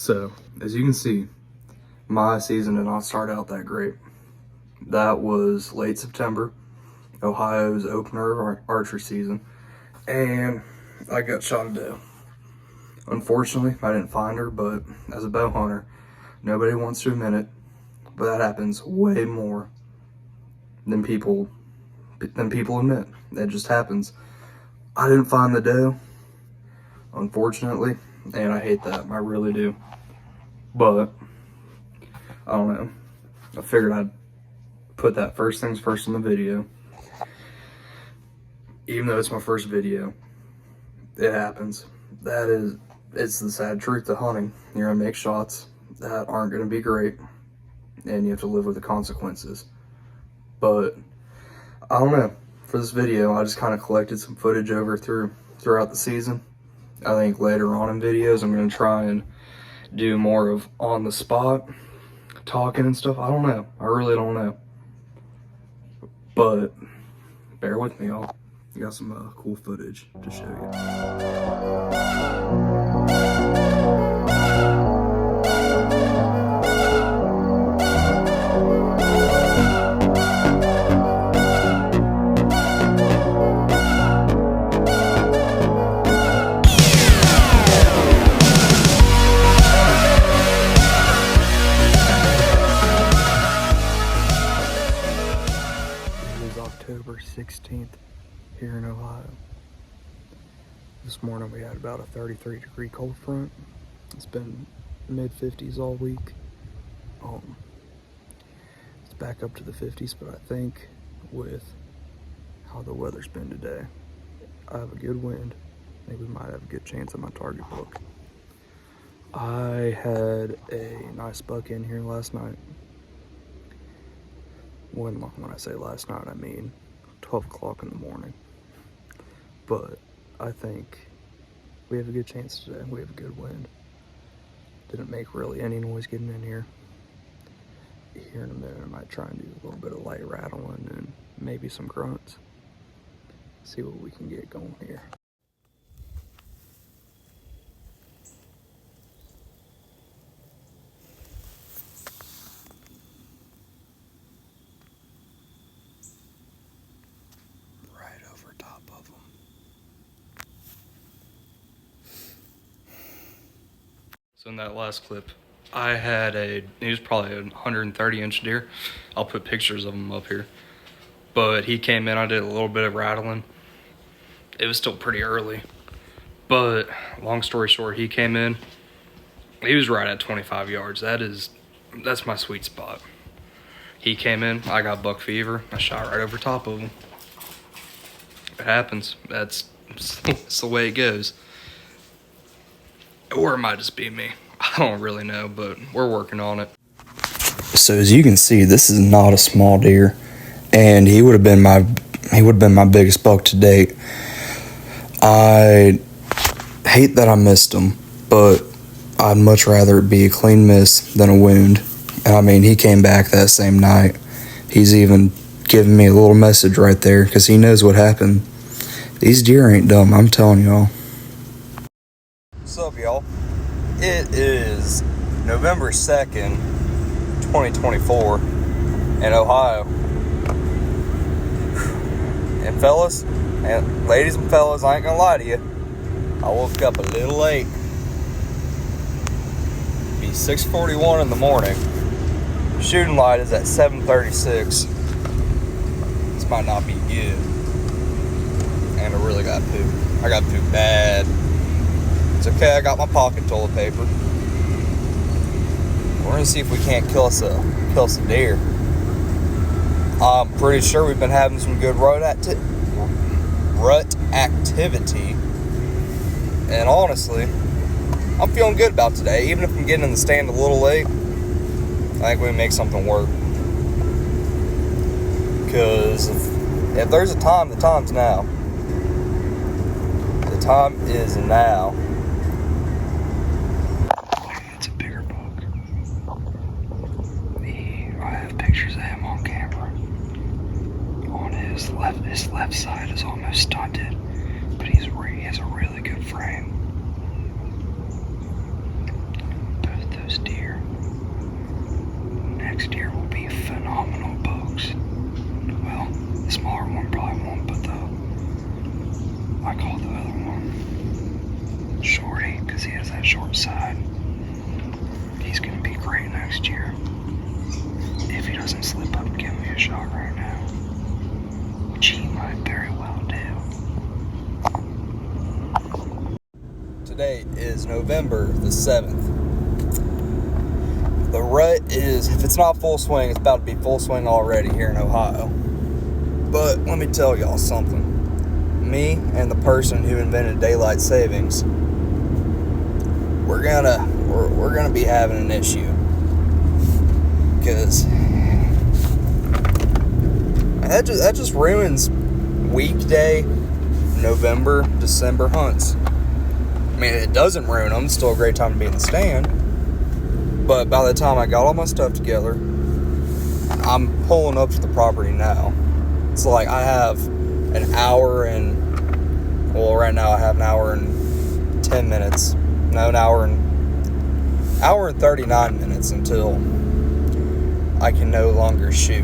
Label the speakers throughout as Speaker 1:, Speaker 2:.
Speaker 1: So, as you can see, my season did not start out that great. That was late September, Ohio's opener of our archery season, and I got shot a doe. Unfortunately, I didn't find her, but as a bow hunter, nobody wants to admit it, but that happens way more than people admit. That just happens. I didn't find the doe, unfortunately, and I hate that. I really do. But I don't know. I figured I'd put that first things first in the video. Even though it's my first video, it happens. It's the sad truth of hunting. You're gonna make shots that aren't gonna be great, and you have to live with the consequences. But I don't know. For this video, I just kind of collected some footage throughout the season. I think later on in videos, I'm gonna try and do more of on the spot talking and stuff. I don't know. I really don't know. But bear with me, y'all. I got some cool footage to show you. October 16th here in Ohio. This morning we had about a 33-degree cold front. It's been mid-50s all week. It's back up to the 50s, but I think with how the weather's been today, I have a good wind. I think we might have a good chance at my target book. I had a nice buck in here last night. When I say last night, I mean 12 o'clock in the morning. But I think we have a good chance today. We have a good wind. Didn't make really any noise getting in here. Here in a minute, I might try and do a little bit of light rattling and maybe some grunts. See what we can get going here. Top of them. So in that last clip, I had he was probably a 130-inch deer. I'll put pictures of him up here. But he came in, I did a little bit of rattling. It was still pretty early. But long story short, he came in. He was right at 25 yards. That's my sweet spot. He came in, I got buck fever. I shot right over top of him. It happens. That's the way it goes. Or it might just be me. I don't really know, but we're working on it. So as you can see, this is not a small deer, and he would have been my biggest buck to date. I hate that I missed him, but I'd much rather it be a clean miss than a wound. I mean, he came back that same night. He's even giving me a little message right there because he knows what happened. These deer ain't dumb, I'm telling y'all. What's up, y'all? It is November 2nd, 2024 in Ohio. And fellas, and ladies and fellas, I ain't gonna lie to you. I woke up a little late. It's 6:41 in the morning. Shooting light is at 7:36. Might not be good. And I really got poop. I got poop bad. It's okay, I got my pocket toilet paper. We're gonna see if we can't kill us a deer. I'm pretty sure we've been having some good rut activity. And honestly, I'm feeling good about today. Even if I'm getting in the stand a little late, I think we can make something work. Because if there's a time, the time's now. The time is now. It's a bigger buck. I have pictures of him on camera. On his left side is almost stunted, but he has a really good frame. Both those deer. Next year will be phenomenal bugs. Well, the smaller one probably won't, but I call the other one Shorty because he has that short side. He's going to be great next year. If he doesn't slip up and give me a shot right now, which he might very well do. Today is November the 7th. The rut is, if it's not full swing, it's about to be full swing already here in Ohio. But let me tell y'all something. Me and the person who invented daylight savings, we're gonna be having an issue. Because that just ruins weekday November, December hunts. I mean, it doesn't ruin them. It's still a great time to be in the stand. But by the time I got all my stuff together, I'm pulling up to the property now. It's like I have an hour and, well, right now I have an hour and 10 minutes. No, an hour and 39 minutes until I can no longer shoot.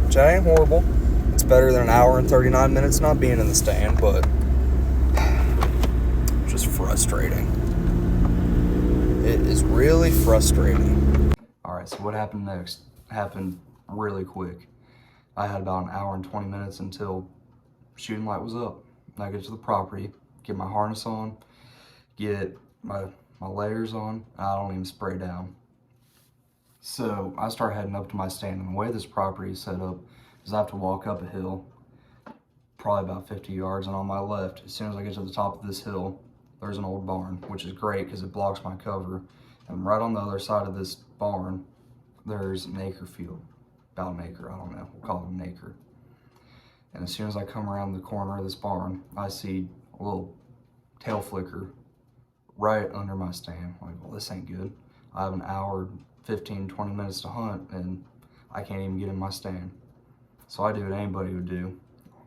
Speaker 1: Which that ain't horrible. It's better than an hour and 39 minutes not being in the stand, but just frustrating. It is really frustrating. Alright, so what happened next? Happened really quick. I had about an hour and 20 minutes until shooting light was up. I get to the property, get my harness on, get my layers on, I don't even spray down. So I start heading up to my stand, and the way this property is set up is I have to walk up a hill, probably about 50 yards, and on my left, as soon as I get to the top of this hill, there's an old barn, which is great because it blocks my cover. And right on the other side of this barn, there's an acre field. About an acre, I don't know, we'll call it an acre. And as soon as I come around the corner of this barn, I see a little tail flicker right under my stand. I'm like, well, this ain't good. I have an hour, 15, 20 minutes to hunt, and I can't even get in my stand. So I do what anybody would do,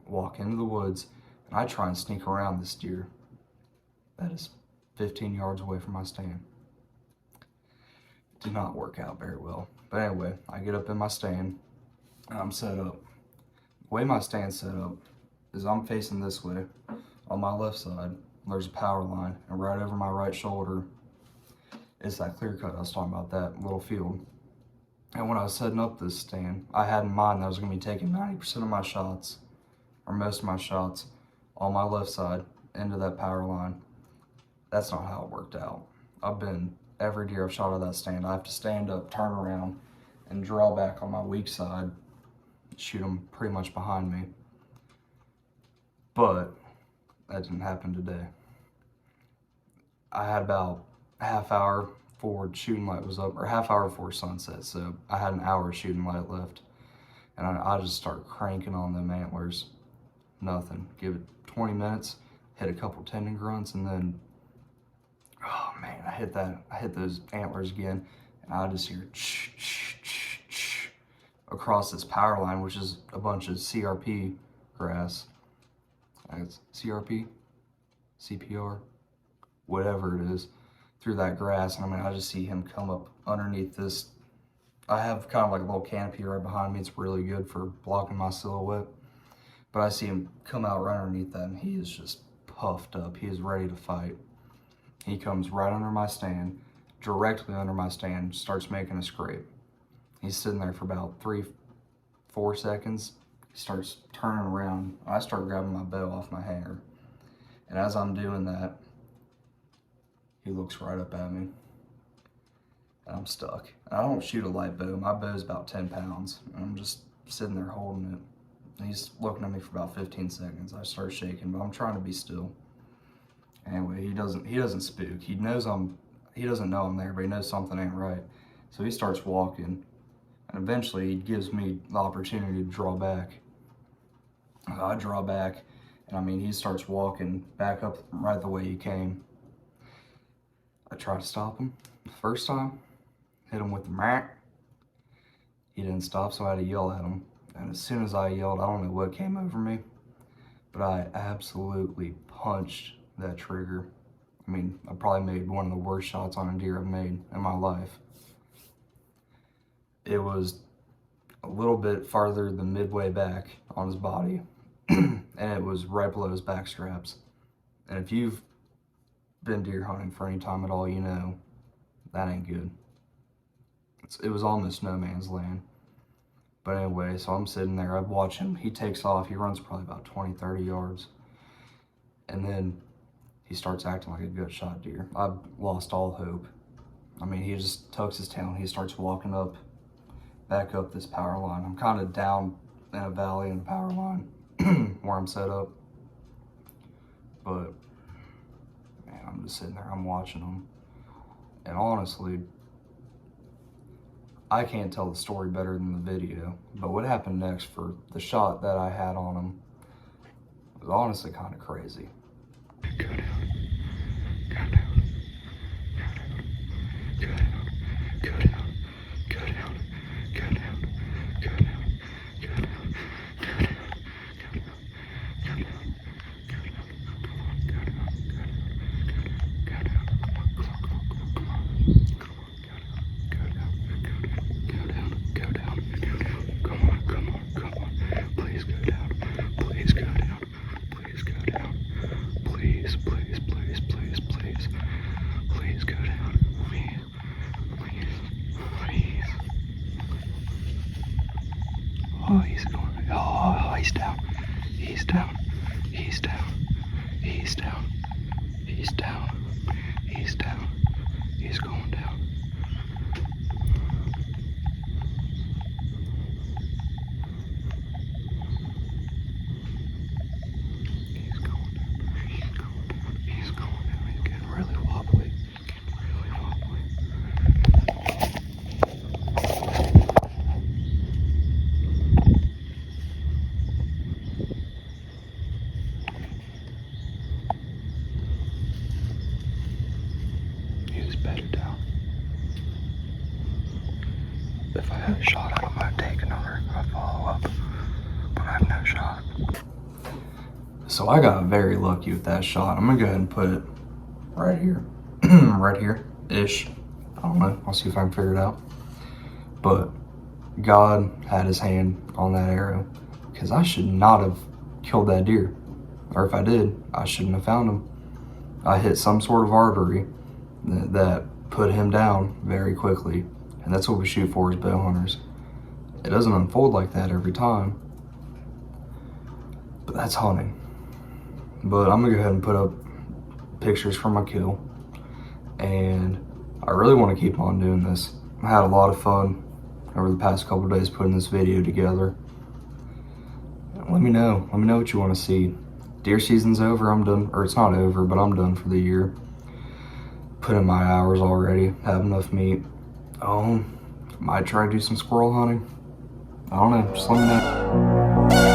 Speaker 1: walk into the woods, and I try and sneak around this deer that is 15 yards away from my stand. Did not work out very well. But anyway, I get up in my stand, and I'm set up. The way my stand's set up is I'm facing this way. On my left side, there's a power line, and right over my right shoulder is that clear cut I was talking about, that little field. And when I was setting up this stand, I had in mind that I was going to be taking 90% of my shots, or most of my shots, on my left side into that power line. That's not how it worked out. Every deer I've shot at that stand, I have to stand up, turn around, and draw back on my weak side, shoot them pretty much behind me. But that didn't happen today. I had about a half hour before shooting light was up, or half hour before sunset, so I had an hour of shooting light left. And I just start cranking on them antlers. Nothing. Give it 20 minutes, hit a couple tendon grunts, and then, oh man, I hit those antlers again, and I just hear across this power line, which is a bunch of CRP grass. It's CRP, CPR, whatever it is, through that grass. And I mean, I just see him come up underneath this. I have kind of like a little canopy right behind me. It's really good for blocking my silhouette. But I see him come out right underneath that, and he is just puffed up. He is ready to fight. He comes right under my stand, directly under my stand, starts making a scrape. He's sitting there for about 3-4 seconds. He starts turning around. I start grabbing my bow off my hanger. And as I'm doing that, he looks right up at me. And I'm stuck. I don't shoot a light bow. My bow is about 10 pounds. And I'm just sitting there holding it. And he's looking at me for about 15 seconds. I start shaking, but I'm trying to be still. Anyway, he doesn't spook. He doesn't know I'm there, but he knows something ain't right. So he starts walking, and eventually he gives me the opportunity to draw back. I draw back, and I mean, he starts walking back up right the way he came. I try to stop him. The first time, hit him with the mac. He didn't stop, so I had to yell at him. And as soon as I yelled, I don't know what came over me, but I absolutely punched that trigger. I mean, I probably made one of the worst shots on a deer I've made in my life. It was a little bit farther than midway back on his body, and it was right below his back straps. And if you've been deer hunting for any time at all, you know that ain't good. It was almost no man's land. But anyway, so I'm sitting there, I watch him, he takes off, he runs probably about 20, 30 yards. And then he starts acting like a gut shot deer. I've lost all hope. I mean, he just tucks his tail and he starts walking back up this power line. I'm kind of down in a valley in a power line where I'm set up. But, man, I'm just sitting there, I'm watching him. And honestly, I can't tell the story better than the video, but what happened next for the shot that I had on him was honestly kind of crazy.
Speaker 2: Go down, go down, go down, go down, go down, go down, go down, go down, go down, go down, go down, oh, he's going. Oh, he's down. He's down. He's down. He's down. He's down. He's down. He's going down. He's going down. He's going down. He's going down. He's getting really wobbly. Getting really wobbly. He's bedded down. If I had a shot, I might take another follow-up, but I have no shot.
Speaker 1: So I got very lucky with that shot. I'm gonna go ahead and put it right here. Right here-ish. I don't know, I'll see if I can figure it out. But God had his hand on that arrow, because I should not have killed that deer. Or if I did, I shouldn't have found him. I hit some sort of artery that put him down very quickly. And that's what we shoot for as bow hunters. It doesn't unfold like that every time, but that's hunting. But I'm gonna go ahead and put up pictures from my kill. And I really wanna keep on doing this. I had a lot of fun over the past couple of days putting this video together. Let me know what you wanna see. Deer season's over, I'm done, or it's not over, but I'm done for the year. Put in my hours already, have enough meat. Might try to do some squirrel hunting. I don't know, just let me know.